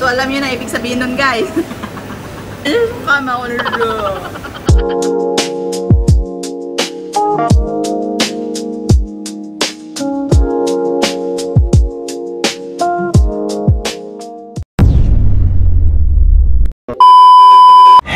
So alam niyo na ibig sabihin nun, guys. Kama ko nilo.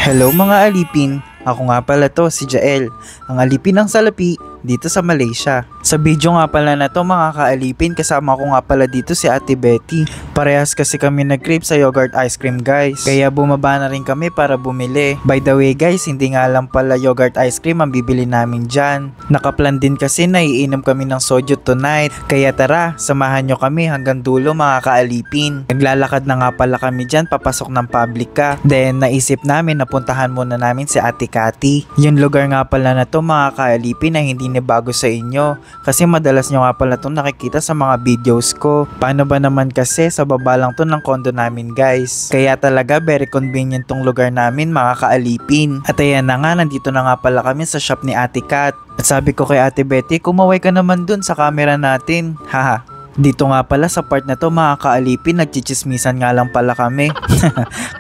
Hello mga alipin, ako nga pala to si Jael, ang alipin ng salapi dito sa Malaysia. Sa video nga pala na to mga kaalipin, kasama ko nga pala dito si Ate Betty. Parehas kasi kami nag-crave sa yogurt ice cream guys, kaya bumaba na rin kami para bumili. By the way guys, hindi nga lang pala yogurt ice cream ang bibili namin dyan. Nakaplan din kasi na iinom kami ng soju tonight, kaya tara, samahan nyo kami hanggang dulo mga kaalipin. Naglalakad na nga pala kami dyan papasok ng Publica. Then naisip namin na puntahan muna namin si Ate Cathy. Yung lugar nga pala na to mga kaalipin na hindi na bago sa inyo, kasi madalas nyo nga pala itong nakikita sa mga videos ko. Paano ba naman kasi sa baba lang to ng condo namin guys, kaya talaga very convenient tong lugar namin mga kaalipin. At ayan na nga, nandito na nga pala kami sa shop ni Ate Cat. At sabi ko kay Ate Betty, kumaway ka naman dun sa camera natin, haha. Dito nga pala sa part na to mga kaalipin, nagchichismisan nga lang pala kami.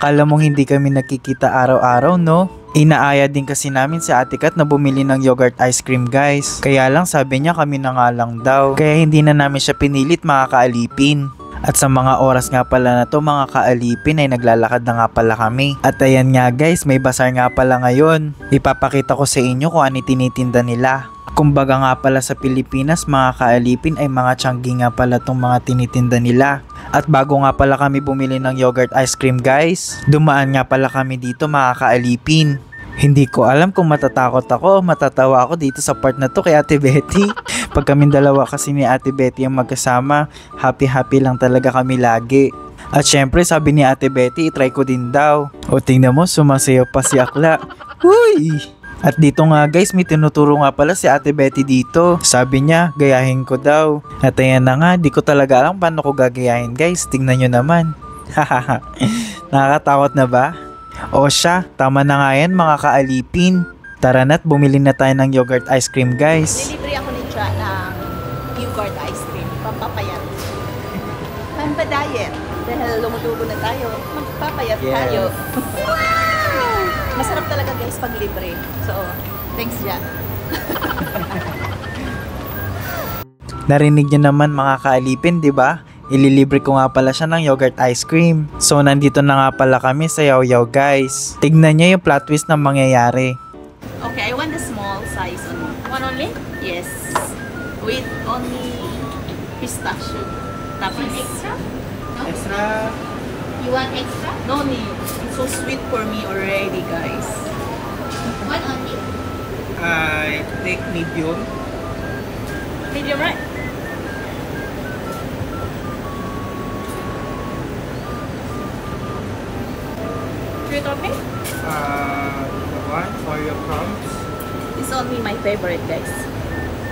Kala mong hindi kami nakikita araw-araw no? Inaaya din kasi namin si Ate Cat na bumili ng yogurt ice cream guys. Kaya lang sabi niya kami na nga lang daw, kaya hindi na namin siya pinilit mga kaalipin. At sa mga oras nga pala na to mga kaalipin ay naglalakad na nga pala kami. At ayan nga guys, may bazaar nga pala ngayon. Ipapakita ko sa inyo kung ano tinitinda nila. Kumbaga nga pala sa Pilipinas mga kaalipin ay mga tiyanggi nga pala tong mga tinitinda nila. At bago nga pala kami bumili ng yogurt ice cream guys, dumaan nga pala kami dito mga kaalipin. Hindi ko alam kung matatakot ako o matatawa ako dito sa part na to kay Ate Betty. Pag kaming dalawa kasi ni Ate Betty ang magkasama, happy lang talaga kami lagi. At syempre sabi ni Ate Betty, itry ko din daw. O tingnan mo, sumasayaw pa si Akla. Uy! At dito nga guys, may tinuturo nga pala si Ate Betty dito. Sabi niya, gayahin ko daw. At ayan na nga, di ko talaga alam paano ko gagayahin guys. Tingnan nyo naman. Hahaha. Nakakatakot na ba? O siya, tama na nga yan mga kaalipin. Tara na't bumili na tayo ng yogurt ice cream guys. Nilibre ako ni Cha ng yogurt ice cream. Pampapayat. Pampa-diet. Dahil lumutubo na tayo, magpapayat tayo. Wow! Masarap talaga guys pag libre. So, thanks Ja. Narinig nyo naman mga kaalipin, di ba? Ililibre ko nga pala siya ng yogurt ice cream. So nandito na nga pala kami sa Yaw Yaw guys. Tignan nyo yung plot twist na mangyayari. Okay, I want the small size only. One only? Yes. With only pistachio. Tapos extra? No? Extra? You want extra? No need. It's so sweet for me already guys. One only? I take medium. Medium right? You topping? One for your crumbs. It's only my favorite guys.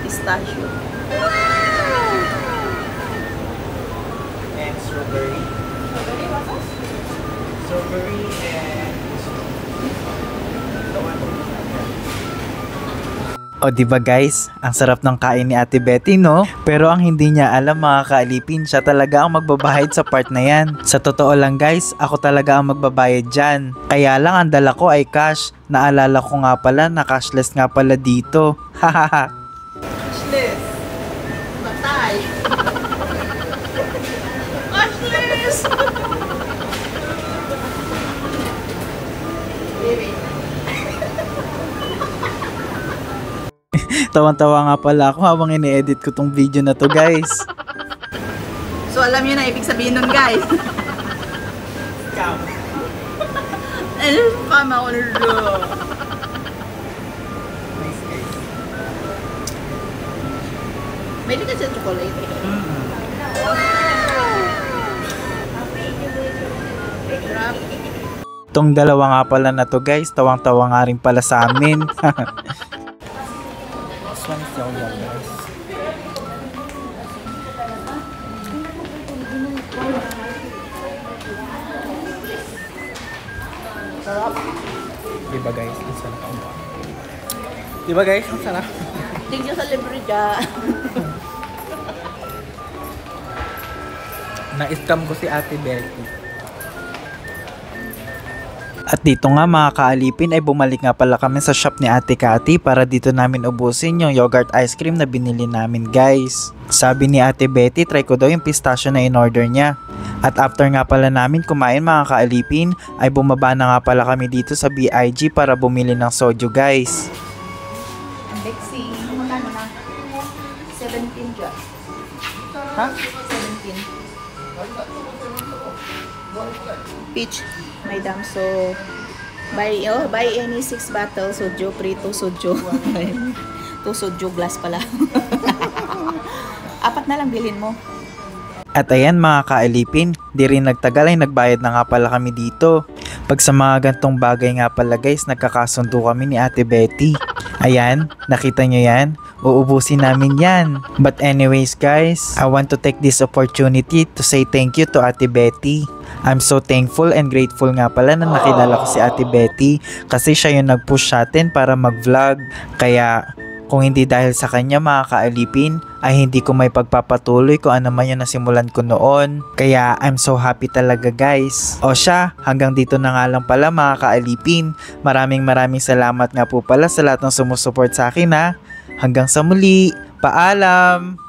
Pistachio. And strawberry. Strawberry what else? Strawberry and o diba guys, ang sarap ng kain ni Ate Betty no? Pero ang hindi niya alam mga kaalipin, siya talaga ang magbabayad sa part na yan. Sa totoo lang guys, ako talaga ang magbabayad dyan. Kaya lang ang dala ko ay cash. Naalala ko nga pala na cashless nga pala dito. Hahaha. Cashless. Batay. Cashless. Baby. Tawan-tawa nga pala ako habang ini-edit ko tong video na to guys. So alam niyo na ibig sabihin nun guys. Scam. Kama ko nilo. Nice guys. May ka sa chocolate. Grab. Tong dalawa nga pala na to guys, tawang-tawa nga rin pala sa amin. This one is Yaw Yaw guys. Sarap. Diba guys, ang sarap ang ba? Diba guys, ang sarap? Tingnan sa libre dyan. Na-scam ko si Ate Betty. At dito nga mga kaalipin ay bumalik nga pala kami sa shop ni Ate Cathy para dito namin ubusin yung yogurt ice cream na binili namin guys. Sabi ni Ate Betty try ko daw yung pistachio na in-order niya. At after nga pala namin kumain mga kaalipin ay bumaba na nga pala kami dito sa BIG para bumili ng soju guys. Bexy, magkano na? 17 dyan. Ha? 17. Peach, may dam. So, buy any 6 bottle soju, free 2 soju. 2 soju glass pala. 4 na lang bilhin mo. At ayan mga kaalipin, di rin nagtagal ay nagbayad na nga pala kami dito. Pag sa mga gantong bagay nga pala guys, nagkakasundo kami ni Ate Betty. Ayan, nakita nyo yan? Uubusin namin yan. But anyways guys, I want to take this opportunity to say thank you to Ate Betty. I'm so thankful and grateful nga pala na nakilala ko si Ate Betty kasi siya yung nag-push sa atin para mag-vlog. Kaya kung hindi dahil sa kanya mga kaalipin, ay hindi ko may pagpapatuloy kung ano man yung nasimulan ko noon. Kaya I'm so happy talaga guys. O siya, hanggang dito na nga lang pala mga kaalipin. Maraming salamat nga po pala sa lahat ng sumusuport sa akin ha. Hanggang sa muli, paalam!